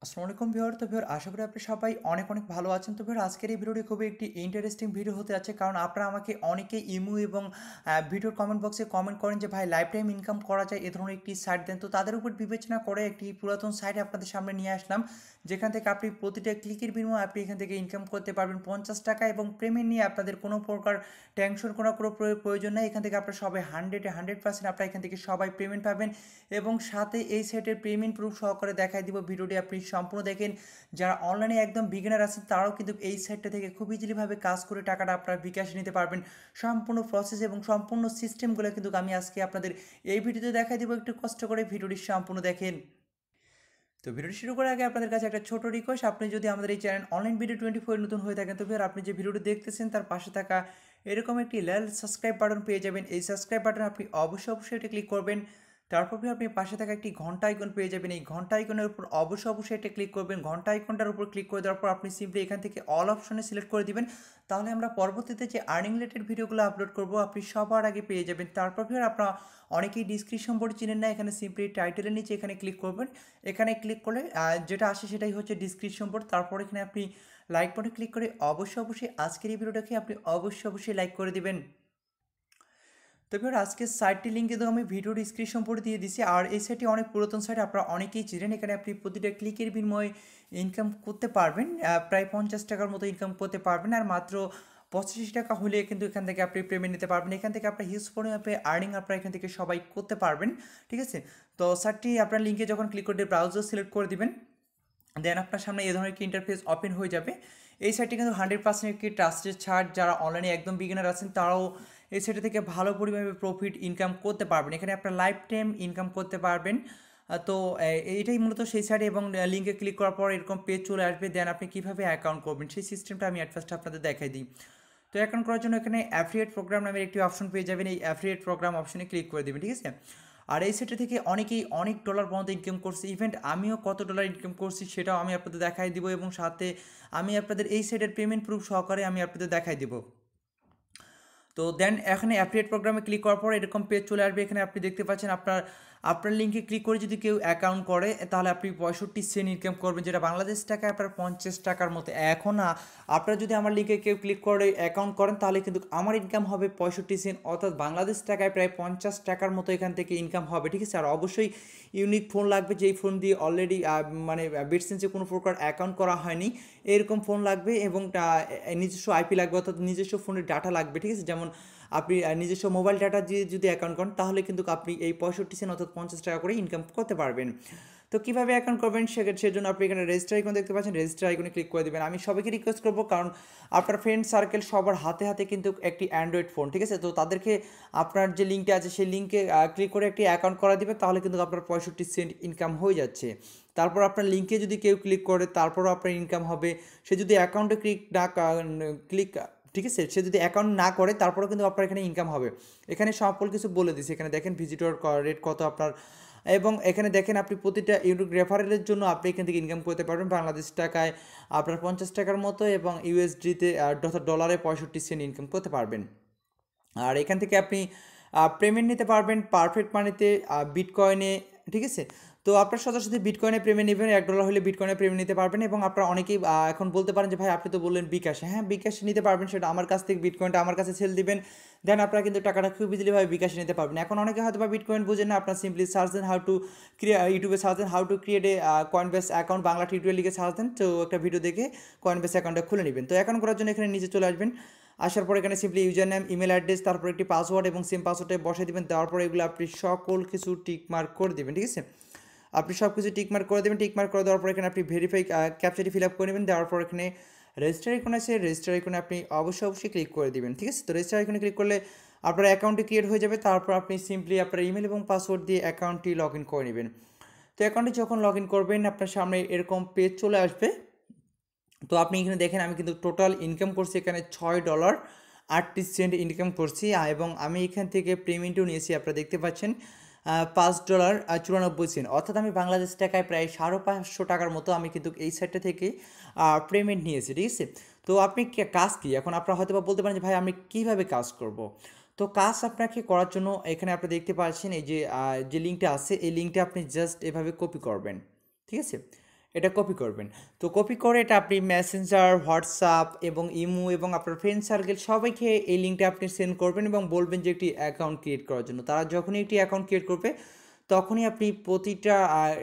আসসালামু আলাইকুম ভিউয়ার। তো ভিউয়ার আশা করি আপনি সবাই অনেক অনেক ভালো আছেন। তো ভিউয়ার আজকের এই ভিডিওটি খুবই একটি ইন্টারেস্টিং ভিডিও হতে যাচ্ছে, কারণ আপনারা আমাকে অনেকেই ইমো এবং ভিডিওর কমেন্ট বক্সে কমেন্ট করেন যে ভাই লাইফ টাইম ইনকাম করা যায় এ ধরনের একটি সাইট দেন। তো তাদের উপর বিবেচনা করে একটি পুরাতন সাইট আপনাদের সামনে নিয়ে আসলাম, যেখান থেকে আপনি প্রতিটা ক্লিকের বিনিময়ে আপনি এখান থেকে ইনকাম করতে পারবেন 50 টাকা, এবং পেমেন্ট নিয়ে আপনাদের কোনো প্রকার টেনশন করার কোনো প্রয়োজন নেই। এখান থেকে আপনারা সবাই 100% আপনারা এখান থেকে সবাই পেমেন্ট পাবেন, এবং সাথে এই সাইটের পেমেন্ট প্রুফ সহকারে দেখাই দিব। ভিডিওটি আপনি সম্পূর্ণ দেখেন। যারা অনলাইনে একদম বিগিনার আছেন তারাও কিন্তু এই সাইটটা থেকে খুব ইজিলিভাবে কাজ করে টাকাটা আপনার বিকাশে নিতে পারবেন। সম্পূর্ণ প্রসেস এবং সম্পূর্ণ সিস্টেমগুলো কিন্তু আমি আজকে আপনাদের এই ভিডিওতে দেখাই দিব। একটু কষ্ট করে ভিডিওটি সম্পূর্ণ দেখেন। তো ভিডিওটি শুরু করার আগে আপনাদের কাছে একটা ছোট রিকোয়েস্ট, আপনি যদি আমাদের এই চ্যানেল অনলাইন ভিডিও 24 নতুন হয়ে থাকেন, তো আপনি যে ভিডিওটি দেখতেছেন তার পাশে থাকা এরকম একটি লাল সাবস্ক্রাইব বাটন পেয়ে যাবেন। এই সাবস্ক্রাইব বাটন আপনি অবশ্যই এটা ক্লিক করবেন। তারপর আপনি পাশে থাকা একটি ঘন্টা আইকন পেয়ে যাবেন। এই ঘন্টা আইকনের উপর অবশ্যই এটা ক্লিক করবেন। ঘন্টা আইকনটার উপর ক্লিক করে দেওয়ার পর আপনি সিম্পলি এখান থেকে অল অপশনে সিলেক্ট করে দিবেন। তাহলে আমরা পরবর্তীতে যে আর্নিং রিলেটেড ভিডিওগুলো আপলোড করব আপনি সবার আগে পেয়ে যাবেন। তারপর আপনারা অনেকেই ডিসক্রিপশন বোর্ড চিনেন না, এখানে সিম্পলি টাইটেলের নিচে এখানে ক্লিক করবেন। এখানে ক্লিক করলে যেটা আসে সেটাই হচ্ছে ডিসক্রিপশন বোর্ড। তারপর এখানে আপনি লাইক বাটনে ক্লিক করে অবশ্যই আজকের এই ভিডিওটাকে আপনি অবশ্যই লাইক করে দিবেন। তো এবার আজকের সাইটটি লিঙ্ক কিন্তু আমি ভিডিও ডিসক্রিপশন বোর্ডে দিয়ে দিছি। আর এই সাইটটি অনেক পুরাতন সাইট, আপনারা অনেকেই চিনেন। এখানে আপনি প্রতিটা ক্লিকের বিনিময়ে ইনকাম করতে পারবেন, প্রায় 50 টাকার মতো ইনকাম করতে পারবেন। আর মাত্র 85 টাকা হলে কিন্তু এখান থেকে আপনি পেমেন্ট নিতে পারবেন। এখান থেকে আপনার হিউজ পরিমাণে আর্নিং আপনারা এখান থেকে সবাই করতে পারবেন, ঠিক আছে। তো সাইটটি আপনার লিঙ্কে যখন ক্লিক করে ব্রাউজার সিলেক্ট করে দিবেন, দেন আপনার সামনে এই ধরনের একটি ইন্টারফেস ওপেন হয়ে যাবে। এই সাইটটি কিন্তু 100% একটি ট্রাস্টেড ছাড়। যারা অনলাইনে একদম বিগিনার আছেন তারাও এই সাইট থেকে ভালো পরিমাণে প্রফিট ইনকাম করতে পারবেন। এখানে আপনার লাইফ টাইম ইনকাম করতে পারবেন। তো এইটাই মূলত সেই সাইট, এবং লিঙ্কে ক্লিক করার পর এরকম পেজ চলে আসবে। দেন আপনি কীভাবে অ্যাকাউন্ট করবেন সেই সিস্টেমটা আমি ফার্স্ট আপনাদের দেখাই দিই। তো অ্যাকাউন্ট করার জন্য এখানে অ্যাফিলিয়েট প্রোগ্রাম নামের একটি অপশন পেয়ে যাবেন। এই অ্যাফিলিয়েট প্রোগ্রাম অপশনে ক্লিক করে দেবেন, ঠিক আছে। আর এই সেটা থেকে অনেকেই অনেক ডলার পর্যন্ত ইনকাম করছে। ইভেন্ট আমিও কত ডলার ইনকাম করছি সেটাও আমি আপনাদের দেখাই দিব, এবং সাথে আমি আপনাদের এই সাইটের পেমেন্ট প্রুফ সহকারে আমি আপনাদের দেখাই দিব। তো দেন এখানে অ্যাফিলিয়েট প্রোগ্রামে ক্লিক করার পর এরকম পেজ চলে আসবে। এখানে আপনি দেখতে পাচ্ছেন আপনার আপনার লিঙ্কে ক্লিক করে যদি কেউ অ্যাকাউন্ট করে তাহলে আপনি 65 সেন্ট ইনকাম করবেন, যেটা বাংলাদেশ টাকায় আপনার 50 টাকার মতো। এখন আপনারা যদি আমার লিঙ্কে কেউ ক্লিক করে অ্যাকাউন্ট করেন তাহলে কিন্তু আমার ইনকাম হবে 65 সেন্ট, অর্থাৎ বাংলাদেশ টাকায় প্রায় 50 টাকার মতো এখান থেকে ইনকাম হবে, ঠিক আছে। আর অবশ্যই ইউনিক ফোন লাগবে, যেই ফোন দিয়ে অলরেডি মানে বিটসেন্সে কোনো প্রকার অ্যাকাউন্ট করা হয়নি এরকম ফোন লাগবে, এবং নিজস্ব আইপি লাগবে, অর্থাৎ নিজস্ব ফোনের ডাটা লাগবে, ঠিক আছে। যেমন আপনি নিজস্ব মোবাইল ডাটা দিয়ে যদি অ্যাকাউন্ট করেন তাহলে কিন্তু আপনি এই 65 সেন্ট অর্থাৎ 50 টাকা করে ইনকাম করতে পারবেন। তো কীভাবে অ্যাকাউন্ট করবেন সেজন্য আপনি এখানে রেজিস্টার আইকন দেখতে পাচ্ছেন, রেজিস্টার আইকনে ক্লিক করে দেবেন। আমি সবাইকে রিকোয়েস্ট করবো, কারণ আপনার ফ্রেন্ড সার্কেল সবার হাতে হাতে কিন্তু একটি অ্যান্ড্রয়েড ফোন, ঠিক আছে। তো তাদেরকে আপনার যে লিঙ্কটা আছে সেই লিঙ্কে ক্লিক করে একটি অ্যাকাউন্ট করা দিবে, তাহলে কিন্তু আপনার 65 সেন্ট ইনকাম হয়ে যাচ্ছে। তারপর আপনার লিঙ্কে যদি কেউ ক্লিক করে তারপরও আপনার ইনকাম হবে। সে যদি অ্যাকাউন্টে ক্লিক ঠিক আছে, সে যদি অ্যাকাউন্ট না করে তারপরেও কিন্তু আপনার এখানে ইনকাম হবে। এখানে সকল কিছু বলে দিচ্ছে, এখানে দেখেন ভিজিটর রেট কত আপনার, এবং এখানে দেখেন আপনি প্রতিটা ইউনিক রেফারেলের জন্য আপনি এখান থেকে ইনকাম করতে পারবেন বাংলাদেশ টাকায় আপনার 50 টাকার মতো, এবং ইউএসডিতে অর্থাৎ ডলারে 65 সেন্ট ইনকাম করতে পারবেন। আর এখান থেকে আপনি পেমেন্ট নিতে পারবেন পারফেক্ট মানিতে, বিটকয়েনে, ঠিক আছে। তো আপনার সরাসরি বিটকয়েনে পেমেন্ট নেবেন, $1 হলে বিটকয়েনে পেমেন্ট নিতে পারবেন। এবং আপনারা অনেকেই এখন বলতে পারেন যে ভাই আপনি তো বললেন বিকাশে, হ্যাঁ বিকাশে নিতে পারবেন, সেটা আমার কাছ থেকে বিটকয়েনটা আমার কাছে সেল দিবেন, দেন আপনারা কিন্তু টাকাটা খুব ইজিলিভাবে বিকাশে নিতে পারবেন। এখন অনেকে হয়তো বা বিটকয়েন বুঝেন না, আপনার সিম্পলি সার্চ দেন ইউটিউবে সার্চ দেন how to create a Coinbase account, Bangla tutorial লিখে সার্চ দেন, তো একটা ভিডিও দেখে কয়েনবেস অ্যাকাউন্টটা খুলে নেবেন। তো অ্যাকাউন্ট করার জন্য এখানে নিচে চলে আসবেন। আসার পর এখানে simply user name, email address, তারপর একটি পাসওয়ার্ড এবং সেম পাসওয়ার্ডে বসে দেবেন। দেওয়ার পর এগুলো আপনি সকল কিছু টিক মার্ক করে দেবেন, ঠিক আছে। আপনি সব কিছু টিক মার্ক করে দেবেন। টিক মার্ক করে দেওয়ার পর এখানে আপনি ভেরিফাই ক্যাপচাটি ফিল আপ করে নেবেন। দেওয়ার পর এখানে রেজিস্টার আইকন আছে, রেজিস্টার আইকনে আপনি অবশ্যই ক্লিক করে দেবেন, ঠিক আছে। তো রেজিস্টার আইকনে ক্লিক করলে আপনার অ্যাকাউন্টটি ক্রিয়েট হয়ে যাবে। তারপর আপনি সিম্পলি আপনার ইমেল এবং পাসওয়ার্ড দিয়ে অ্যাকাউন্টটি লগ ইন করে নেবেন। তো অ্যাকাউন্টে যখন লগ ইন করবেন আপনার সামনে এরকম পেজ চলে আসবে। তো আপনি এখানে দেখেন আমি কিন্তু টোটাল ইনকাম করছি এখানে $6.38 ইনকাম করছি, এবং আমি এখান থেকে পেমেন্টও নিয়েছি, আপনারা দেখতে পাচ্ছেন $5.94, অর্থাৎ আমি বাংলাদেশ টাকায় প্রায় 550 টাকার মতো আমি কিন্তু এই সাইটটা থেকে পেমেন্ট নিয়েছি, ঠিক আছে। তো আপনি কাজ কী, এখন আপনারা হয়তো বা বলতে পারেন যে ভাই আমি কীভাবে কাজ করব। তো কাজ আপনাকে করার জন্য এখানে আপনি দেখতে পাচ্ছেন এই যে লিঙ্কটা আছে, এই লিঙ্কটা আপনি জাস্ট এভাবে কপি করবেন, ঠিক আছে। এটা কপি করবেন। তো কপি করে এটা আপনি মেসেঞ্জার, হোয়াটসঅ্যাপ এবং ইমো এবং আপনার ফ্রেন্ড সার্কেল সবাইকে এই লিঙ্কটা আপনি সেন্ড করবেন এবং বলবেন যে একটি অ্যাকাউন্ট ক্রিয়েট করার জন্য। তারা যখনই একটি অ্যাকাউন্ট ক্রিয়েট করবে, তখনই আপনি প্রতিটা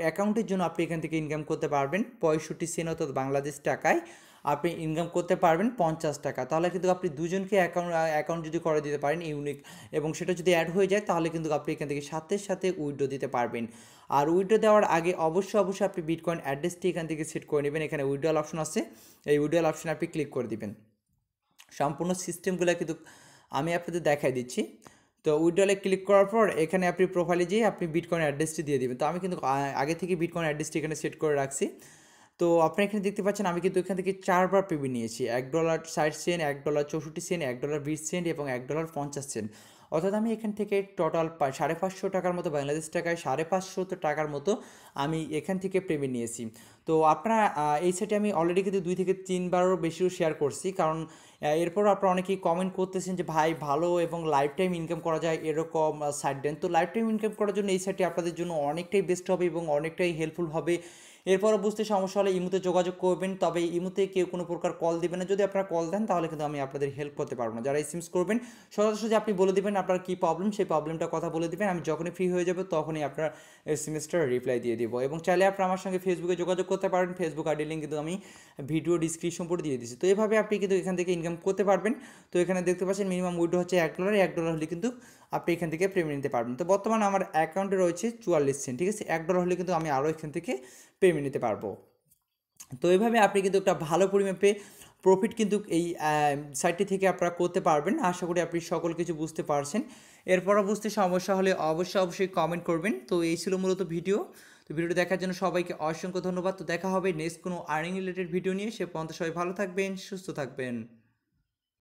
অ্যাকাউন্টের জন্য আপনি এখান থেকে ইনকাম করতে পারবেন 65 সেন্ট অর্থাৎ বাংলাদেশ টাকায় আপনি ইনকাম করতে পারবেন 50 টাকা। তাহলে কিন্তু আপনি দুজনকে অ্যাকাউন্ট যদি করে দিতে পারেন ইউনিক, এবং সেটা যদি অ্যাড হয়ে যায় তাহলে কিন্তু আপনি এখান থেকে সাথে সাথে উইথড্র দিতে পারবেন। আর উইথড্র দেওয়ার আগে অবশ্যই আপনি বিটকয়েন অ্যাড্রেসটি এখান থেকে সেট করে নেবেন। এখানে উইথড্রল অপশন আছে, এই উইথড্রল অপশনে আপনি ক্লিক করে দিবেন। সম্পূর্ণ সিস্টেমগুলো কিন্তু আমি আপনাদের দেখাই দিচ্ছি। তো উইথড্রলে ক্লিক করার পর এখানে আপনি প্রোফাইলে যেয়ে আপনি বিটকয়েন অ্যাড্রেসটি দিয়ে দিবেন। তো আমি কিন্তু আগে থেকে বিটকয়েন অ্যাড্রেসটি এখানে সেট করে রাখছি। তো আপনি এখানে দেখতে পাচ্ছেন আমি কিন্তু এখান থেকে 4বার পেমেন্ট নিয়েছি, $1.60, $1.64, $1.20 এবং $1.50। অর্থাৎ আমি এখান থেকে টোটাল 550 টাকার মতো, বাংলাদেশ টাকায় 550 টাকার মতো আমি এখান থেকে পেমেন্ট নিয়েছি। তো আপনারা এই সাইটে আমি অলরেডি কিন্তু 2 থেকে 3বারও বেশিও শেয়ার করছি, কারণ এরপরও আপনারা অনেকেই কমেন্ট করতেছেন যে ভাই ভালো এবং লাইফ টাইম ইনকাম করা যায় এরকম সাইট দেন। তো লাইফ টাইম ইনকাম করার জন্য এই সাইটটি আপনাদের জন্য অনেকটাই বেস্ট হবে এবং অনেকটাই হেল্পফুল হবে। এরপরও বুঝতে সমস্যা হলে ইমোতে যোগাযোগ করবেন, তবে ইমোতে কেউ কোনো প্রকার কল দিবেন না। যদি আপনারা কল দেন তাহলে কিন্তু আমি আপনাদের হেল্প করতে পারবো না। যারা এসএমএস করবেন সরাসরি আপনি বলে দিবেন আপনার কী প্রবলেম, সেই প্রবলেমটা কথা বলে দিবেন, আমি যখনই ফ্রি হয়ে যাবো তখনই আপনার এসএমএসটা রিপ্লাই দিয়ে দিব। এবং চাইলে আপনারা আমার সঙ্গে ফেসবুকে যোগাযোগ করতে পারেন, ফেসবুক আইডি লিঙ্ক কিন্তু আমি ভিডিও ডিসক্রিপশন করে দিয়ে দিচ্ছি। তো এভাবে আপনি কিন্তু এখান থেকে ইনকাম করতে পারবেন। তো এখানে দেখতে পাচ্ছেন মিনিমাম উইড্রো হচ্ছে $1, $1 হলে কিন্তু আপনি এখান থেকে পেমেন্ট নিতে পারবেন। তো বর্তমানে আমার অ্যাকাউন্টে রয়েছে 44 সেন্ট, ঠিক আছে। $1 হলে কিন্তু আমি আরও এখান থেকে পেমেন্ট নিতে পারবো। তো এইভাবে আপনি কিন্তু একটা ভালো পরিমাপে প্রফিট কিন্তু এই সাইটটি থেকে আপনারা করতে পারবেন। আশা করি আপনি সকল কিছু বুঝতে পারছেন। এরপরও বুঝতে সমস্যা হলে অবশ্যই কমেন্ট করবেন। তো এই ছিল মূলত ভিডিও। তো ভিডিওটি দেখার জন্য সবাইকে অসংখ্য ধন্যবাদ। তো দেখা হবে নেক্সট কোনো আর্নিং রিলেটেড ভিডিও নিয়ে। সে পর্যন্ত সবাই ভালো থাকবেন, সুস্থ থাকবেন।